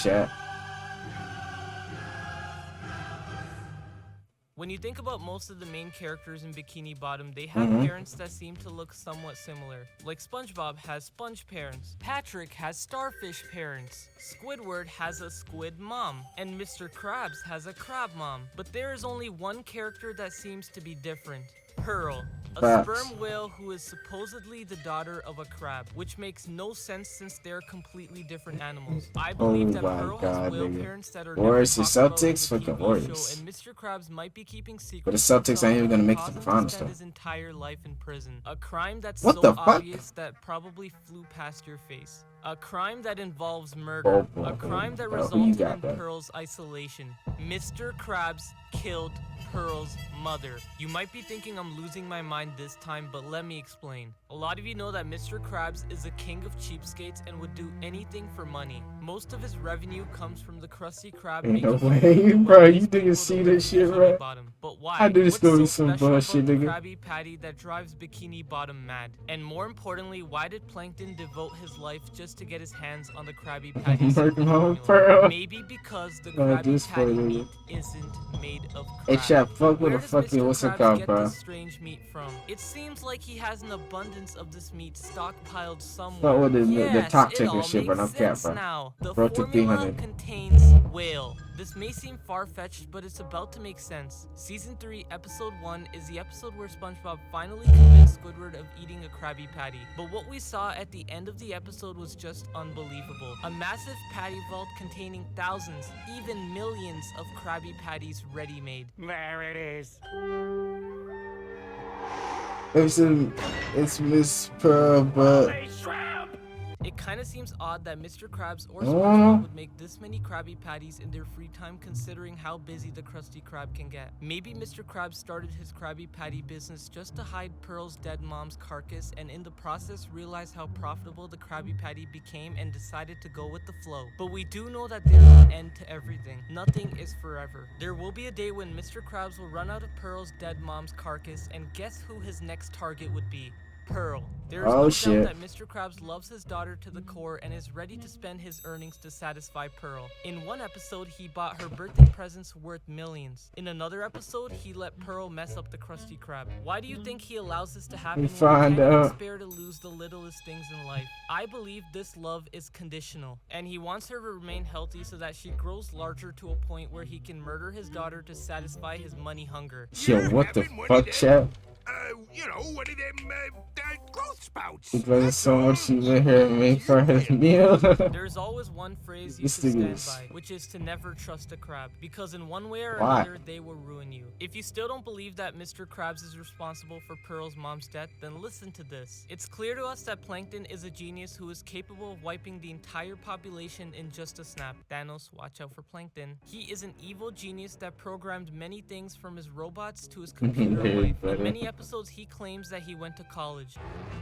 chat. When you think about most of the main characters in Bikini Bottom, they have parents that seem to look somewhat similar. Like SpongeBob has sponge parents, Patrick has starfish parents, Squidward has a squid mom, and Mr. Krabs has a crab mom. But there is only one character that seems to be different. Pearl, a sperm whale who is supposedly the daughter of a crab, which makes no sense since they're completely different animals. I believe that Pearl has whale parents that are Warriors never to talked about Celtics, in the fucking TV Warriors. show, and Mr. Krabs might be keeping secrets. But the Celtics ain't even gonna make it to the finals though. His entire life in prison. A crime that's What so the fuck? obvious that probably flew past your face. A crime that involves murder. A crime that resulted in Pearl's isolation. Mr. Krabs killed Pearl's mother. You might be thinking I'm losing my mind this time, but let me explain. A lot of you know that Mr. Krabs is a king of cheapskates and would do anything for money. Most of his revenue comes from the Krusty Krab. No way, bro. You didn't see this shit, bro. But why? I knew this gonna be What's so some special bullshit, about the nigga. Krabby Patty that drives Bikini Bottom mad? And more importantly, why did Plankton devote his life just to get his hands on the Krabby Patty formula? Maybe because the Krabby Patty meat isn't made of crab. Hey, chat, fuck with a fucking what's it called, bro? Strange meat from? It seems like he has an abundance of this meat stockpiled somewhere. Fuck with the top ticker shit, but I'm cap, bro. Now. The Bro, to formula 300. contains whale. This may seem far-fetched, but it's about to make sense. Season 3, Episode 1 is the episode where SpongeBob finally convinced Squidward of eating a Krabby Patty. But what we saw at the end of the episode was just unbelievable. A massive patty vault containing thousands, even millions of Krabby Patties ready-made. There it is. It's Miss Pearl, but It kinda seems odd that Mr. Krabs or SpongeBob would make this many Krabby Patties in their free time considering how busy the Krusty Krab can get. Maybe Mr. Krabs started his Krabby Patty business just to hide Pearl's dead mom's carcass and in the process realized how profitable the Krabby Patty became and decided to go with the flow. But we do know that there's an end to everything. Nothing is forever. There will be a day when Mr. Krabs will run out of Pearl's dead mom's carcass and guess who his next target would be? Pearl. There is no doubt that Mr. Krabs loves his daughter to the core and is ready to spend his earnings to satisfy Pearl. In one episode, he bought her birthday presents worth millions. In another episode, he let Pearl mess up the Krusty Krab. Why do you think he allows this to happen when he can't even spare to lose the littlest things in life? I believe this love is conditional, and he wants her to remain healthy so that she grows larger to a point where he can murder his daughter to satisfy his money hunger. Yo, what the fuck, chat? You know, one of them growth spouts. It wasn't so much you let her make for his meal. There's always one phrase you should stand by, which is to never trust a crab, because in one way or another, they will ruin you. If you still don't believe that Mr. Krabs is responsible for Pearl's mom's death, then listen to this. It's clear to us that Plankton is a genius who is capable of wiping the entire population in just a snap. Thanos, watch out for Plankton. He is an evil genius that programmed many things from his robots to his computer life. In many episodes, he claims that he went to college.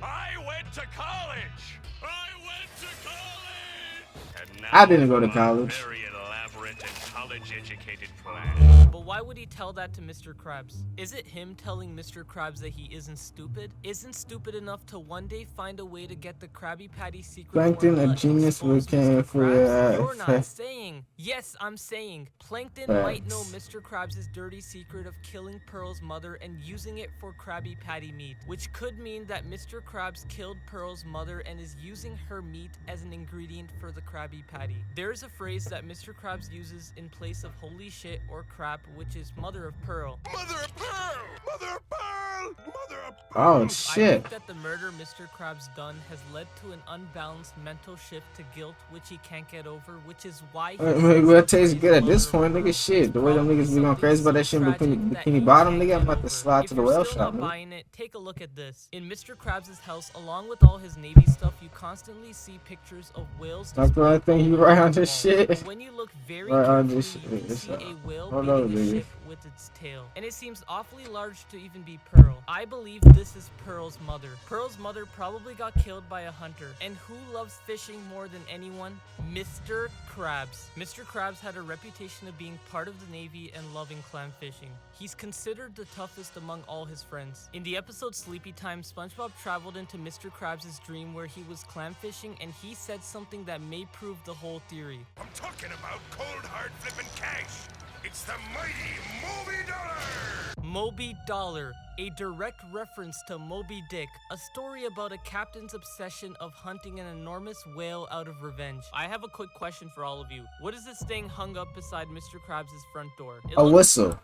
I went to college! I went to college! And now I didn't go to college. Very elaborate and college-educated plan. But why would he tell that to Mr. Krabs? Is it him telling Mr. Krabs that he isn't stupid? Isn't stupid enough to one day find a way to get the Krabby Patty secret Plankton, formula a genius, we exposed, came Mr. for Krabs? You're not saying. Yes, I'm saying. Plankton might know Mr. Krabs' dirty secret of killing Pearl's mother and using it for Krabby Patty meat, which could mean that Mr. Krabs killed Pearl's mother and is using her meat as an ingredient for the Krabby Patty. There's a phrase that Mr. Krabs uses in place of holy shit or crap, which is mother of pearl. Mother of pearl! Mother of pearl! Mother of pearl! Oh I shit. think that the murder Mr. Krabs done has led to an unbalanced mental shift to guilt, which he can't get over, which is why he Well, it tastes good at this point, nigga. Shit, the way them niggas be going crazy about that shit in Bikini Bottom, nigga, I'm about to slide to the whale shop, Not nigga. buying it, take a look at this. In Mr. Krabs' house, along with all his Navy stuff, you constantly see pictures of whales. That's the only thing you write on this shit. When you look very Right on carefully, this shit. you see a whale Hold on, beating a nigga. ship with its tail, and it seems awfully large to even be Pearl. I believe this is Pearl's mother. Pearl's mother probably got killed by a hunter, and who loves fishing more than anyone? Mr. Krabs. Mr. Krabs had a reputation of being part of the Navy and loving clam fishing. He's considered the toughest among all his friends. In the episode Sleepy Time, SpongeBob traveled into Mr. Krabs' dream where he was clam fishing, and he said something that may prove the whole theory. I'm talking about cold hard flipping cash. It's the mighty Moby Dollar! Moby Dollar, a direct reference to Moby Dick, a story about a captain's obsession of hunting an enormous whale out of revenge. I have a quick question for all of you. What is this thing hung up beside Mr. Krabs' front door? A whistle.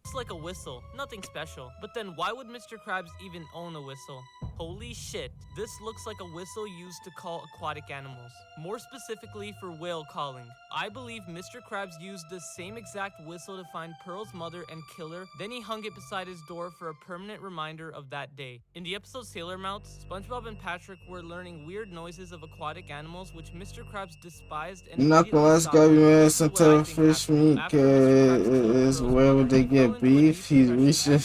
It's like a whistle, nothing special. But then why would Mr. Krabs even own a whistle? Holy shit, this looks like a whistle used to call aquatic animals. More specifically for whale calling. I believe Mr. Krabs used this same exact whistle to find Pearl's mother and kill her, then he hung it beside his door for a permanent reminder of that day. In the episode Sailor Mouths, SpongeBob and Patrick were learning weird noises of aquatic animals which Mr. Krabs despised and Not gonna let's go, man. Sometimes fish meat, cause where would they get beef? He's reaching.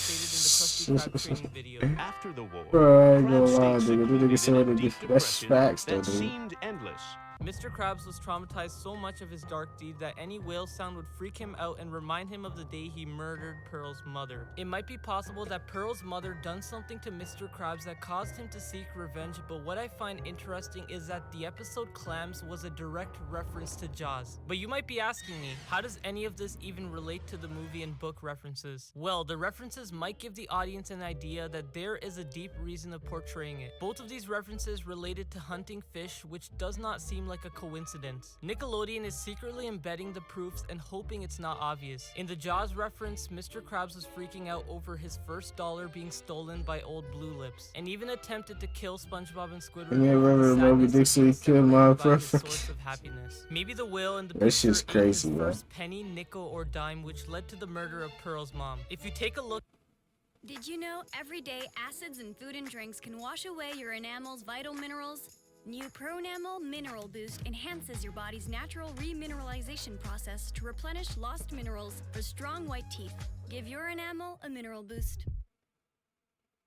After the war, Bro, I ain't gonna lie, nigga. Nigga said that's facts, though, that dude. seemed endless. Mr. Krabs was traumatized so much of his dark deed that any whale sound would freak him out and remind him of the day he murdered Pearl's mother. It might be possible that Pearl's mother done something to Mr. Krabs that caused him to seek revenge, but what I find interesting is that the episode Clams was a direct reference to Jaws. But you might be asking me, how does any of this even relate to the movie and book references? Well, the references might give the audience an idea that there is a deep reason of portraying it. Both of these references related to hunting fish, which does not seem like a coincidence. Nickelodeon is secretly embedding the proofs and hoping it's not obvious. In the Jaws reference, Mr. Krabs was freaking out over his first dollar being stolen by old Blue Lips, and even attempted to kill SpongeBob and Squidward. I remember Moby Dick, so he killed my perfect. Source of happiness. Maybe the whale in the That shit's picture ate his crazy, bro. first penny, nickel, or dime, which led to the murder of Pearl's mom. If you take a look. Did you know everyday acids in food and drinks can wash away your enamel's vital minerals? New Pronamel Mineral Boost enhances your body's natural remineralization process to replenish lost minerals for strong white teeth. Give your enamel a mineral boost.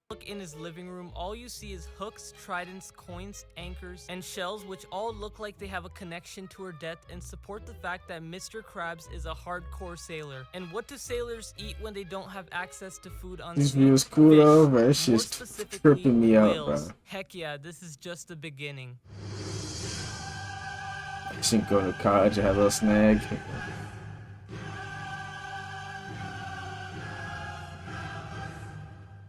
Look in his living room, all you see is hooks, tridents, coins, anchors, and shells, which all look like they have a connection to her death and support the fact that Mr. Krabs is a hardcore sailor. And what do sailors eat when they don't have access to food on This sea? view is cool though, but that More shit's specifically, tripping me out, bro. whales. Heck yeah, this is just the beginning. She can go to college and have a little snag.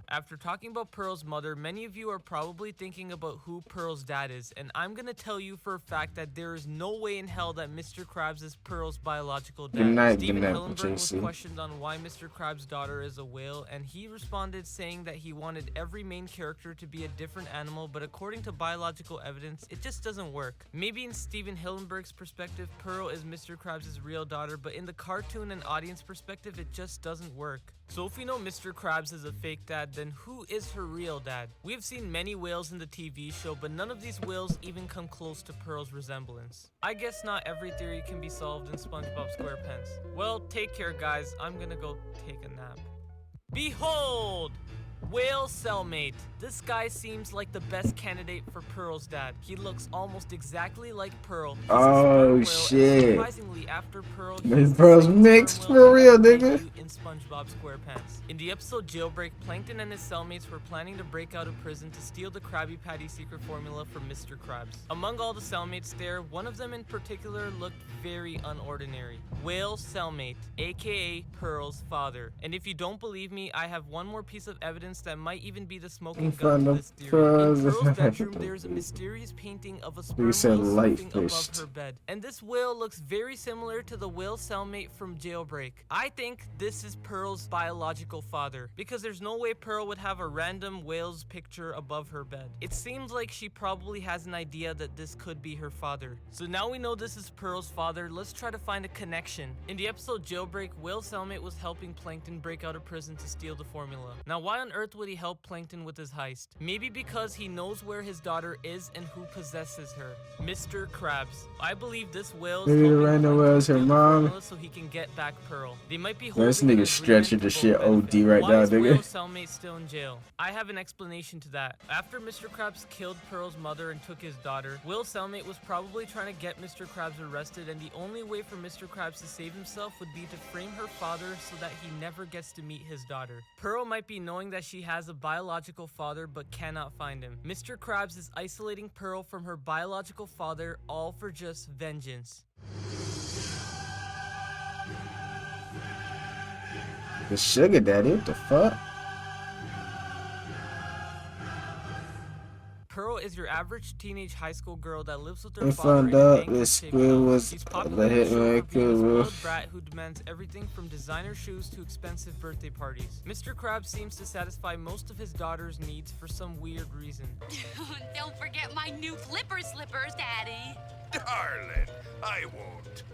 After talking about Pearl's mother, many of you are probably thinking about who Pearl's dad is, and I'm gonna tell you for a fact that there is no way in hell that Mr. Krabs is Pearl's biological dad. Good night, Steven good night, Hillenburg was JC. questioned on why Mr. Krabs' daughter is a whale, and he responded saying that he wanted every main character to be a different animal, but according to biological evidence, it just doesn't work. Maybe in Steven Hillenburg's perspective, Pearl is Mr. Krabs' real daughter, but in the cartoon and audience perspective, it just doesn't work. So if we know Mr. Krabs is a fake dad, then who is her real dad? We have seen many whales in the TV show, but none of these whales even come close to Pearl's resemblance. I guess not every theory can be solved in SpongeBob SquarePants. Well, take care guys, I'm gonna go take a nap. Behold! Whale cellmate. This guy seems like the best candidate for Pearl's dad. He looks almost exactly like Pearl. He's a Oh, sperm whale, shit. and surprisingly, after Pearl, Man, he's the Pearl's same mixed sperm whale for real, that they nigga. do in SpongeBob SquarePants. In the episode Jailbreak, Plankton and his cellmates were planning to break out of prison to steal the Krabby Patty secret formula from Mr. Krabs. Among all the cellmates there, one of them in particular looked very unordinary. Whale cellmate, aka Pearl's father. And if you don't believe me, I have one more piece of evidence that might even be the smoking gun to this theory. In Pearl's bedroom, there's a mysterious painting of a sperm said whale light sleeping above fished. her bed. And this whale looks very similar to the whale cellmate from Jailbreak. I think this is Pearl's biological father, because there's no way Pearl would have a random whale's picture above her bed. It seems like she probably has an idea that this could be her father. So now we know this is Pearl's father, let's try to find a connection. In the episode Jailbreak, whale cellmate was helping Plankton break out of prison to steal the formula. Now why on earth would he help Plankton with his heist? Maybe because he knows where his daughter is and who possesses her. Mr. Krabs. I believe this whale is Maybe the helping random Plankton whale's her steal the mom. formula so he can get back Pearl. They might be That's likely nigga an agreement stretching the for shit both benefits. OD right Why now, is nigga. Pearl's cellmate still in jail? I have an explanation to that. After Mr. Krabs killed Pearl's mother and took his daughter, Will's cellmate was probably trying to get Mr. Krabs arrested, and the only way for Mr. Krabs to save himself would be to frame her father so that he never gets to meet his daughter. Pearl might be knowing that she has a biological father but cannot find him. Mr. Krabs is isolating Pearl from her biological father, all for just vengeance. The sugar daddy, what the fuck? Pearl is your average teenage high school girl that lives with her We father found in a out bankrupt this shape squid house. was She's the popular in the show hitman for being a killer. spoiled brat who demands everything from designer shoes to expensive birthday parties. Mr. Krabs seems to satisfy most of his daughter's needs for some weird reason. Don't forget my new flipper slippers, Daddy. Darling, I won't.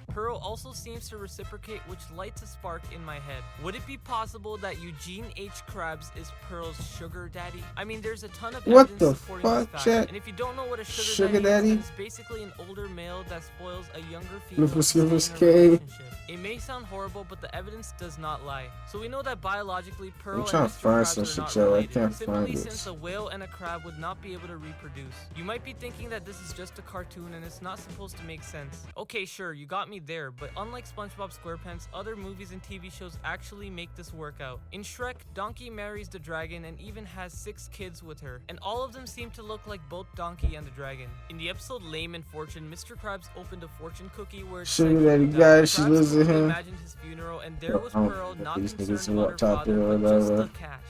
Pearl also seems to reciprocate, which lights a spark in my head. Would it be possible that Eugene H. Krabs is Pearl's sugar daddy? I mean, there's a ton of What evidence the supporting this fuck, fact. chat? And if you don't know what a Sugar sugar daddy? daddy is, then it's basically an older male that spoils a younger female Flippers, to stay in a flippers, K. relationship. It may sound horrible, but the evidence does not lie. So we know that biologically, Pearl and trying to Mr. find Krabs some are shit, not yo. I related, can't simply find since this. a whale and a crab would not be able to reproduce. You might be thinking that this is just a cartoon and it's not supposed to make sense. Okay, sure, you got me there, but unlike SpongeBob SquarePants, other movies and TV shows actually make this work out. In Shrek, Donkey marries the dragon and even has 6 kids with her, and all of them seem to look like both Donkey and the dragon. In the episode Lame and Fortune, Mr. Krabs opened a fortune cookie where it said Sugar he daddy would die. guy, she Krabs lives with quickly him. imagined his funeral, and there was I don't Pearl, know not these niggas concerned who about are her talking father, or but just whatever. the cash.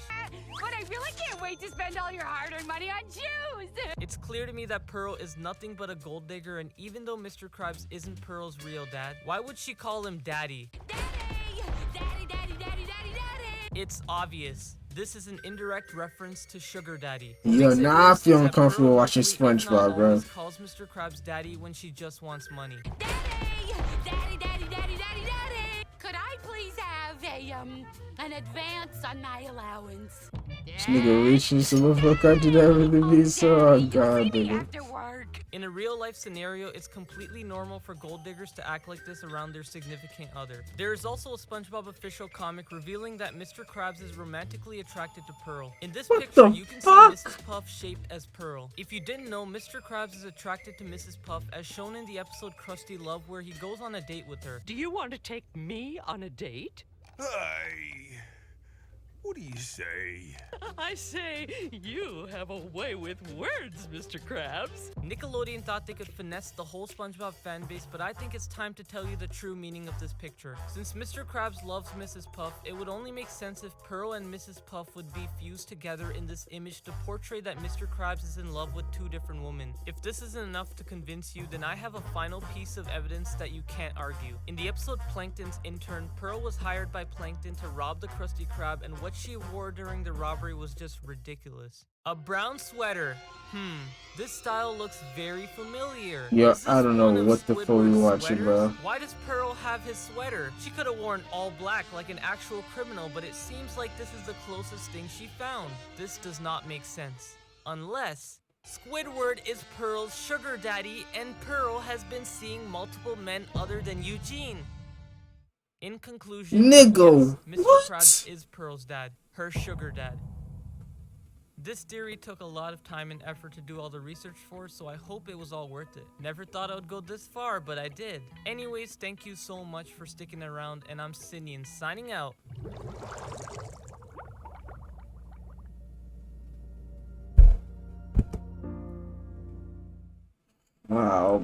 But I really can't wait to spend all your hard-earned money on shoes. It's clear to me that Pearl is nothing but a gold digger, and even though Mr. Krabs isn't Pearl's real dad, why would she call him daddy? Daddy! Daddy, daddy, daddy, daddy, daddy! It's obvious. This is an indirect reference to Sugar Daddy. Yo, Makes it now I worse feel is that uncomfortable Pearl watching usually, if not SpongeBob, bro. always, calls Mr. Krabs daddy when she just wants money. Daddy! Daddy, daddy, daddy, daddy, daddy! Could I please have an advance on my allowance? This nigga reaching so the fuck I did everything to be so oh god, Maybe nigga. after work. In a real life scenario, it's completely normal for gold diggers to act like this around their significant other. There is also a SpongeBob official comic revealing that Mr. Krabs is romantically attracted to Pearl. In this What picture, the you can fuck? see Mrs. Puff shaped as Pearl. If you didn't know, Mr. Krabs is attracted to Mrs. Puff as shown in the episode Krusty Love, where he goes on a date with her. Do you want to take me on a date? What do you say? I say, you have a way with words, Mr. Krabs. Nickelodeon thought they could finesse the whole SpongeBob fanbase, but I think it's time to tell you the true meaning of this picture. Since Mr. Krabs loves Mrs. Puff, it would only make sense if Pearl and Mrs. Puff would be fused together in this image to portray that Mr. Krabs is in love with 2 different women. If this isn't enough to convince you, then I have a final piece of evidence that you can't argue. In the episode Plankton's Intern, Pearl was hired by Plankton to rob the Krusty Krab, and what she wore during the robbery was just ridiculous. A brown sweater. This style looks very familiar. Yo, Is this I don't know one of what the fuck we Squidward's watching, bro. sweaters? Why does Pearl have his sweater? She could have worn all black like an actual criminal, but it seems like this is the closest thing she found. This does not make sense. Unless Squidward is Pearl's sugar daddy and Pearl has been seeing multiple men other than Eugene. In conclusion, Nigga, yes, Mr. what? Krabs is Pearl's dad, her sugar dad. This theory took a lot of time and effort to do all the research for, so I hope it was all worth it. Never thought I would go this far, but I did. Anyways, thank you so much for sticking around, and I'm Sinian signing out. Wow.